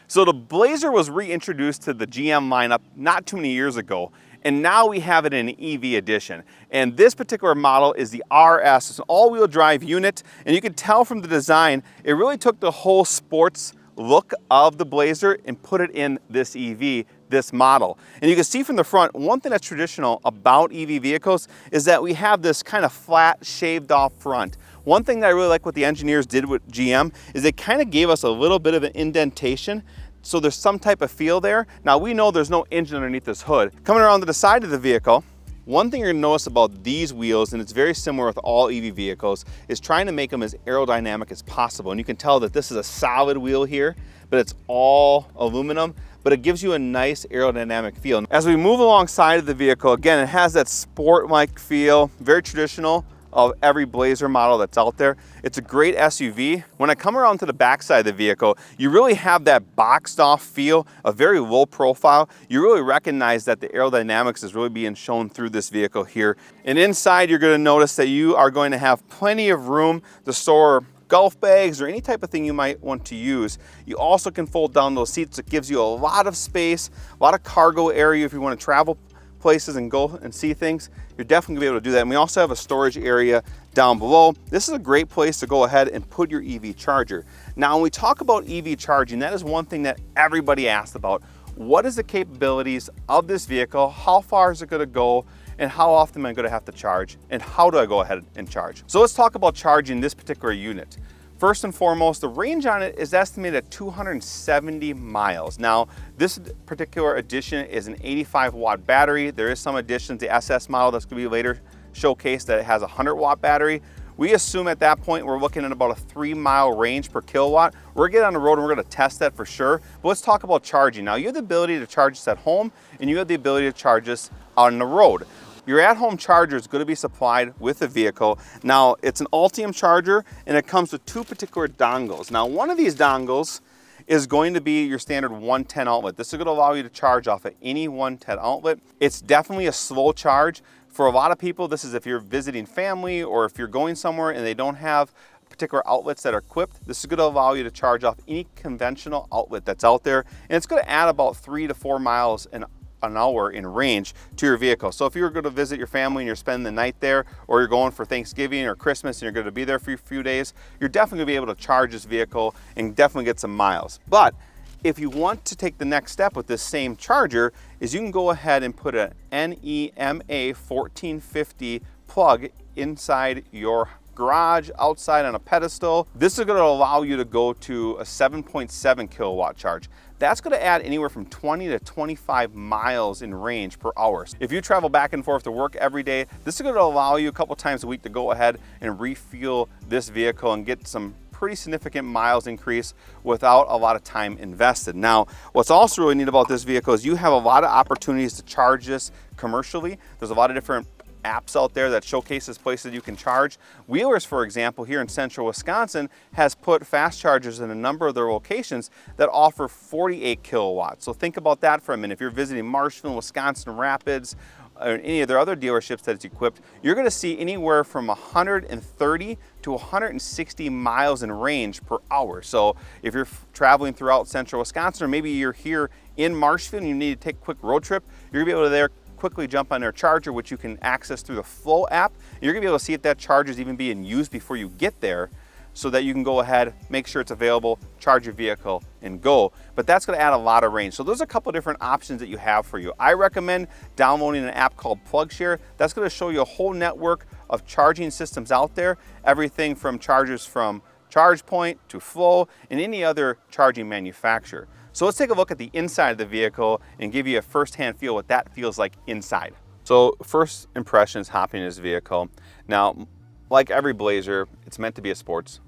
So the Blazer was reintroduced to the GM lineup not too many years ago, and now we have it in an EV edition. And this particular model is the RS. It's an all-wheel drive unit, and you can tell from the design, it really took the whole sports look of the Blazer and put it in this EV, this model. And you can see from the front, one thing that's traditional about EV vehicles is that we have this kind of flat, shaved off front. One thing that I really like what the engineers did with GM is they kind of gave us a little bit of an indentation, so there's some type of feel there. Now we know there's no engine underneath this hood. Coming around to the side of the vehicle, one thing you're gonna notice about these wheels, and it's very similar with all EV vehicles, is trying to make them as aerodynamic as possible. And you can tell that this is a solid wheel here, but it's all aluminum, but it gives you a nice aerodynamic feel. As we move alongside of the vehicle, again, it has that sport-like feel, very traditional of every Blazer model that's out there. It's a great SUV. When I come around to the back side of the vehicle, you really have that boxed off feel, a very low profile. You really recognize that the aerodynamics is really being shown through this vehicle here. And inside, you're gonna notice that you are going to have plenty of room to store golf bags or any type of thing you might want to use. You also can fold down those seats. It gives you a lot of space, a lot of cargo area if you want to travel places and go and see things. You're definitely gonna be able to do that. And we also have a storage area down below. This is a great place to go ahead and put your EV charger. Now, when we talk about EV charging, that is one thing that everybody asks about. What is the capabilities of this vehicle? How far is it gonna go? And how often am I gonna have to charge? And how do I go ahead and charge? So let's talk about charging this particular unit. First and foremost, the range on it is estimated at 270 miles. Now, this particular edition is an 85 watt battery. There is some additions, the SS model that's gonna be later showcased, that it has a 100 watt battery. We assume at that point we're looking at about a 3-mile range per kilowatt. We're gonna get on the road and we're gonna test that for sure. But let's talk about charging. Now, you have the ability to charge this at home, and you have the ability to charge this on the road. Your at-home charger is going to be supplied with the vehicle. Now, it's an Ultium charger, and it comes with 2 particular dongles. Now, one of these dongles is going to be your standard 110 outlet. This is going to allow you to charge off of any 110 outlet. It's definitely a slow charge. For a lot of people, this is if you're visiting family or if you're going somewhere and they don't have particular outlets that are equipped. This is going to allow you to charge off any conventional outlet that's out there, and it's going to add about 3 to 4 miles an hour in range to your vehicle. So if you're going to visit your family and you're spending the night there, or you're going for Thanksgiving or Christmas and you're going to be there for a few days, you're definitely going to be able to charge this vehicle and definitely get some miles. But if you want to take the next step with this same charger, is you can go ahead and put a NEMA 1450 plug inside your garage, outside on a pedestal. This is going to allow you to go to a 7.7 kilowatt charge. That's going to add anywhere from 20 to 25 miles in range per hour. If you travel back and forth to work every day, this is going to allow you a couple times a week to go ahead and refuel this vehicle and get some pretty significant miles increase without a lot of time invested. Now, what's also really neat about this vehicle is you have a lot of opportunities to charge this commercially. There's a lot of different apps out there that showcases places you can charge. Wheelers, for example, here in central Wisconsin, has put fast chargers in a number of their locations that offer 48 kilowatts. So think about that for a minute. If you're visiting Marshfield, Wisconsin Rapids, or any of their other dealerships that it's equipped, you're going to see anywhere from 130 to 160 miles in range per hour. So if you're traveling throughout central Wisconsin, or maybe you're here in Marshfield and you need to take a quick road trip, you're going to be able to there quickly jump on their charger, which you can access through the Flow app. You're gonna be able to see if that charger is even being used before you get there, so that you can go ahead, make sure it's available, charge your vehicle, and go. But that's gonna add a lot of range. So there's a couple different options that you have for you. I recommend downloading an app called PlugShare. That's gonna show you a whole network of charging systems out there, everything from chargers from ChargePoint to Flow and any other charging manufacturer. So let's take a look at the inside of the vehicle and give you a first-hand feel what that feels like inside. So first impressions hopping in this vehicle. Now, like every Blazer, it's meant to be a sports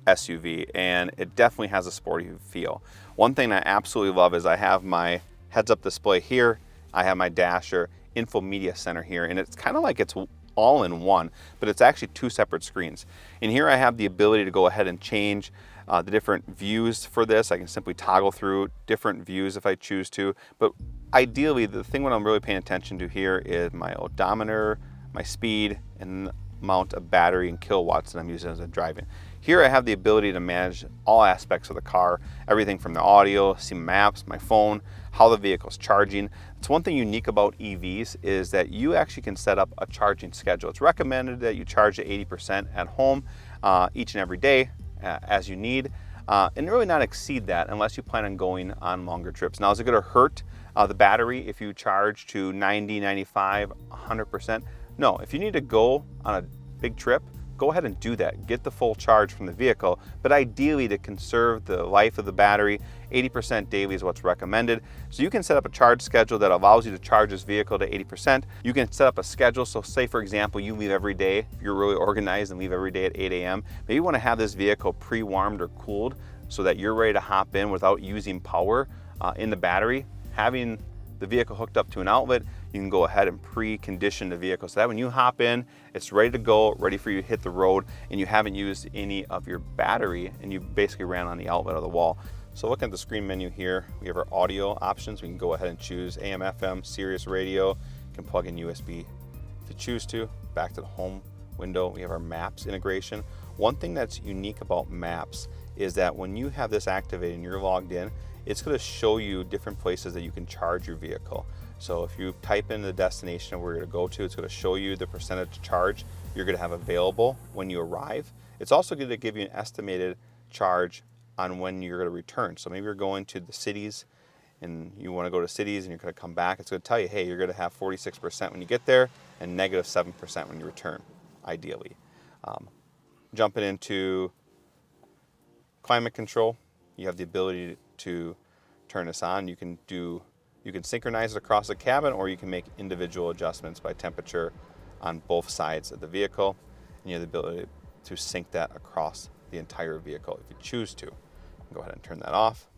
SUV, and it definitely has a sporty feel. One thing I absolutely love is I have my heads-up display here, I have my dasher, info media center here, and it's kind of like it's all in one, but it's actually 2 separate screens. And here I have the ability to go ahead and change the different views for this. I can simply toggle through different views if I choose to, but ideally the thing what I'm really paying attention to here is my odometer, my speed, and the amount of battery and kilowatts that I'm using as I'm driving. Here I have the ability to manage all aspects of the car, everything from the audio, see maps, my phone, how the vehicle's charging. It's one thing unique about EVs is that you actually can set up a charging schedule. It's recommended that you charge at 80% at home each and every day as you need, and really not exceed that unless you plan on going on longer trips. Now, is it going to hurt the battery if you charge to 90, 95, 100%? No, if you need to go on a big trip, go ahead and do that. Get the full charge from the vehicle, but ideally to conserve the life of the battery, 80% daily is what's recommended. So you can set up a charge schedule that allows you to charge this vehicle to 80%. You can set up a schedule, so say for example, you leave every day, if you're really organized and leave every day at 8 a.m., maybe you wanna have this vehicle pre-warmed or cooled so that you're ready to hop in without using power in the battery. Having the vehicle hooked up to an outlet, you can go ahead and pre-condition the vehicle so that when you hop in, it's ready to go, ready for you to hit the road, and you haven't used any of your battery and you basically ran on the outlet of the wall. So looking at the screen menu here, we have our audio options. We can go ahead and choose AM, FM, Sirius radio, you can plug in USB if you choose to. Back to the home window, we have our maps integration. One thing that's unique about maps is that when you have this activated and you're logged in, it's going to show you different places that you can charge your vehicle. So if you type in the destination where you're going to go to, it's going to show you the percentage charge you're going to have available when you arrive. It's also going to give you an estimated charge on when you're going to return. So maybe you're going to the cities and you want to go to cities and you're going to come back. It's going to tell you, hey, you're going to have 46% when you get there and negative 7% when you return, ideally. Jumping into climate control, you have the ability to turn this on. You can synchronize it across the cabin, or you can make individual adjustments by temperature on both sides of the vehicle, and you have the ability to sync that across the entire vehicle if you choose to. Go ahead and turn that off.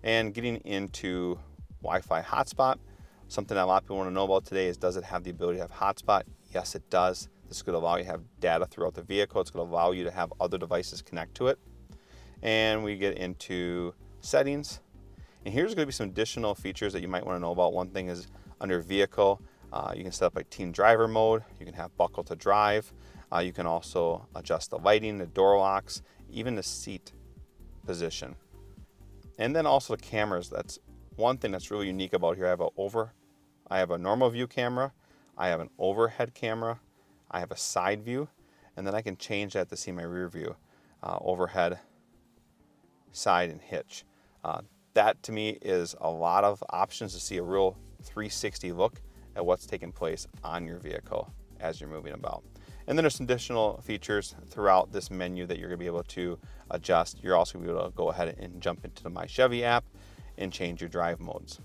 And getting into Wi-Fi hotspot, something that a lot of people want to know about today is, does it have the ability to have hotspot? Yes, it does. This is going to allow you to have data throughout the vehicle. It's going to allow you to have other devices connect to it. And we get into settings. And here's going to be some additional features that you might want to know about. One thing is under vehicle, you can set up like teen driver mode. You can have buckle to drive. You can also adjust the lighting, the door locks, even the seat position. And then also the cameras. That's one thing that's really unique about here. I have a normal view camera. I have an overhead camera. I have a side view. And then I can change that to see my rear view, overhead, side, and hitch. That to me is a lot of options to see a real 360 look at what's taking place on your vehicle as you're moving about. And then there's some additional features throughout this menu that you're going to be able to adjust. You're also going to be able to go ahead and jump into the My Chevy app and change your drive modes.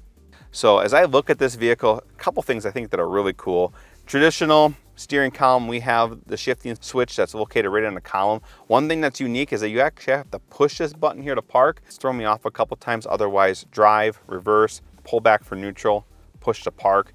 So as I look at this vehicle, a couple things I think that are really cool. Traditional steering column, we have the shifting switch that's located right on the column. One thing that's unique is that you actually have to push this button here to park. It's thrown me off a couple times. Otherwise, drive, reverse, pull back for neutral, push to park.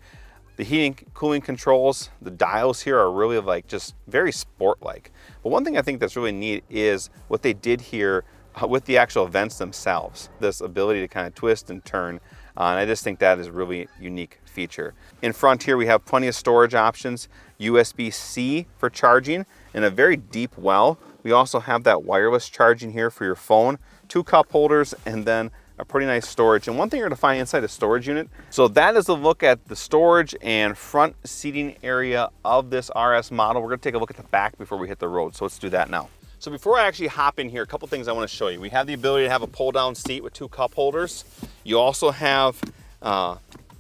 The heating, cooling controls, the dials here are really like just very sport-like. But one thing I think that's really neat is what they did here with the actual vents themselves. This ability to kind of twist and turn. And I just think that is a really unique feature. In front here, we have plenty of storage options, USB-C for charging, and a very deep well. We also have that wireless charging here for your phone, 2 cup holders, and then a pretty nice storage. And one thing you're gonna find inside a storage unit, so that is a look at the storage and front seating area of this RS model. We're gonna take a look at the back before we hit the road, so let's do that now. So before I actually hop in here, a couple things I want to show you. We have the ability to have a pull-down seat with 2 cup holders. You also have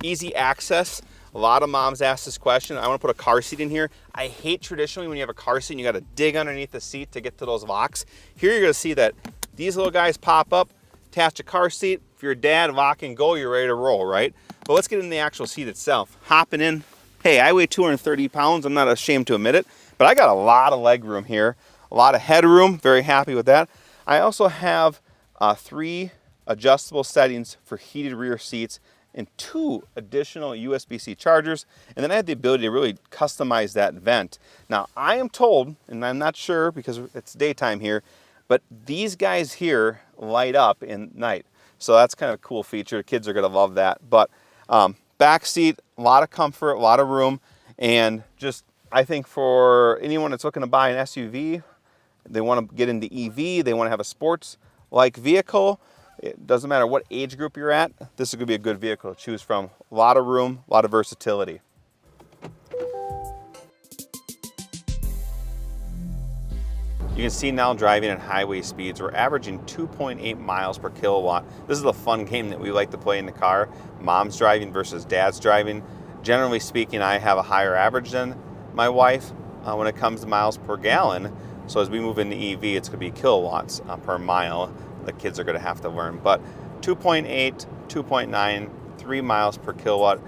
easy access. A lot of moms ask this question. I want to put a car seat in here. I hate traditionally when you have a car seat and you got to dig underneath the seat to get to those locks. Here you're going to see that these little guys pop up, attach a car seat. If you're a dad, lock and go, you're ready to roll, right? But let's get in the actual seat itself. Hopping in. Hey, I weigh 230 pounds. I'm not ashamed to admit it, but I got a lot of leg room here. A lot of headroom, very happy with that. I also have 3 adjustable settings for heated rear seats and 2 additional USB-C chargers. And then I had the ability to really customize that vent. Now I am told, and I'm not sure because it's daytime here, but these guys here light up in night. So that's kind of a cool feature. The kids are gonna love that. But back seat, a lot of comfort, a lot of room, and just I think for anyone that's looking to buy an SUV, they want to get into EV, they want to have a sports-like vehicle. It doesn't matter what age group you're at, this is going to be a good vehicle to choose from. A lot of room, a lot of versatility. You can see now driving at highway speeds, we're averaging 2.8 miles per kilowatt. This is a fun game that we like to play in the car. Mom's driving versus dad's driving. Generally speaking, I have a higher average than my wife when it comes to miles per gallon. So as we move into EV, it's going to be kilowatts per mile. The kids are going to have to learn. But 2.8, 2.9, 3 miles per kilowatt.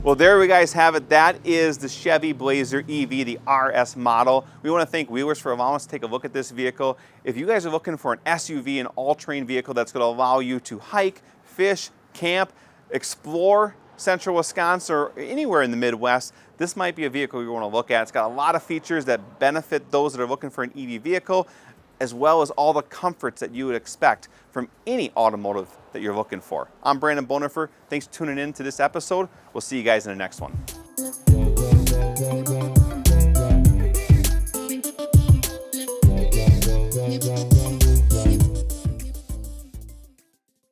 Well, there we guys have it. That is the Chevy Blazer EV, the RS model. We want to thank Wheelers for allowing us to take a look at this vehicle. If you guys are looking for an SUV, an all-terrain vehicle that's going to allow you to hike, fish, camp, explore central Wisconsin or anywhere in the Midwest, this might be a vehicle you want to look at. It's got a lot of features that benefit those that are looking for an EV vehicle, as well as all the comforts that you would expect from any automotive that you're looking for. I'm Brandon Bonifer. Thanks for tuning in to this episode. We'll see you guys in the next one.